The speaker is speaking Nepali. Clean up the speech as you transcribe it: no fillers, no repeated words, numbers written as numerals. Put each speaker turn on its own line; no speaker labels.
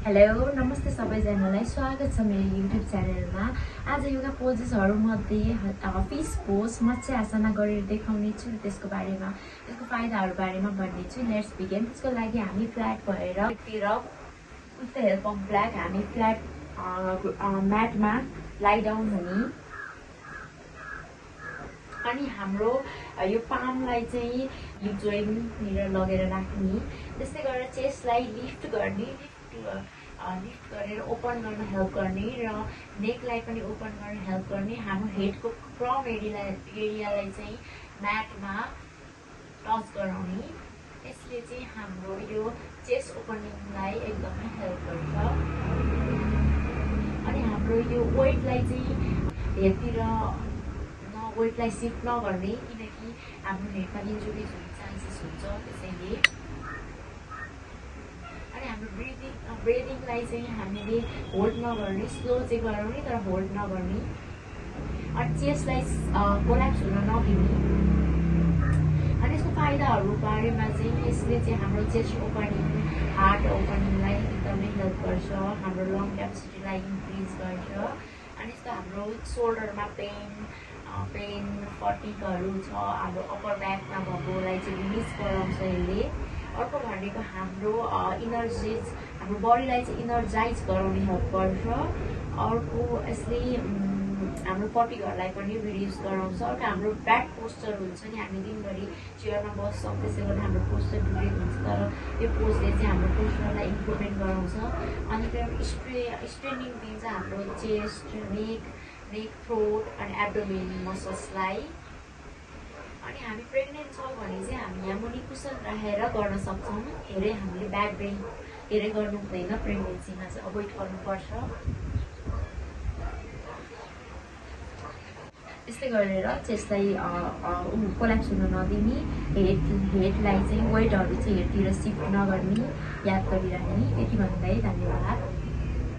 हेलो नमस्ते सबैजनालाई स्वागत छ मेरो युट्युब च्यानलमा। आज योगा पोजेसहरूमध्ये फिस पोज मत्स्य आसना गरेर देखाउने छु। त्यसको बारेमा त्यसको फाइदाहरू बारेमा भन्ने छु। Let's begin. त्यसको लागि हामी फ्ल्याट भएर तिर with the help of black हामी फ्ल्याट म्याटमा लाइ डाउन हुने अनि हाम्रो यो पामलाई चाहिँ हिप जोइन्टतिर लगेर राख्ने। त्यस्तै गरेर चेस्टलाई लिफ्ट गरेर ओपन गर्न हेल्प गर्ने र नेकलाई पनि ओपन गर्न हेल्प गर्ने। हाम्रो हेडको क्राउन एरियालाई चाहिँ म्याटमा टच गराउने। यसले चाहिँ हाम्रो यो चेस्ट ओपनिङलाई एकदमै हेल्प गर्छ। अनि हाम्रो यो वेटलाई चाहिँ हेडतिर वेटलाई सिफ्ट नगर्ने, किनकि हाम्रो हेडमा इन्जुरिज हुने चान्सेस हुन्छ। त्यसैले अनि हाम्रो ब्रिदिङलाई चाहिँ हामीले होल्ड नगर्ने, स्लो चाहिँ गराउने तर होल्ड नगर्ने। अनि चेस्टलाई कोल्याप्स हुन नदिने। अनि यसको फाइदाहरू बारेमा चाहिँ यसले चाहिँ हाम्रो चेस्ट ओपनिङ, हार्ट ओपनिङलाई एकदमै हेल्प गर्छ। हाम्रो लङ क्यापेसिटीलाई इन्क्रिज गर्छ। अनि यस्तो हाम्रो सोल्डरमा पेन फटिकहरू छ, हाम्रो अप्पर ब्याकमा भएकोलाई चाहिँ रिलिज गराउँछ यसले। अर्को भनेको हाम्रो हाम्रो बडीलाई चाहिँ इनर्जाइज गराउने हेल्प गर्छ। अर्को यसले हाम्रो फटिकहरूलाई पनि रिड्युस गराउँछ। अर्को हाम्रो ब्याक पोस्चर हुन्छ नि, हामी दिनभरि चेयरमा बस्छौँ, त्यसै गर्दा हाम्रो पोस्चर बिग्रेको हुन्छ। तर यो पोजले चाहिँ हाम्रो पोस्चरलाई इम्प्रुभमेन्ट गराउँछ। अनि त्यो स्ट्रेनिङ दिन्छ हाम्रो चेस्ट, नेक, थ्रोट अनि एब्डोमेन मसल्सलाई। अनि हामी प्रेग्नेन्ट छौँ भने चाहिँ हामी यहाँ मुनि कुसन राखेर गर्न सक्छौँ। धेरै हामीले ब्याक बेन्ड धेरै गर्नु हुँदैन, प्रेग्नेन्सीमा चाहिँ अभोइड गर्नुपर्छ। त्यस्तै गरेर चेस्टलाई कोल्याप्स हुन नदिने, हेडलाई चाहिँ वेटहरू चाहिँ हेडतिर सिफ्ट नगर्ने याद गरिराख्ने। यति भन्दै धन्यवाद।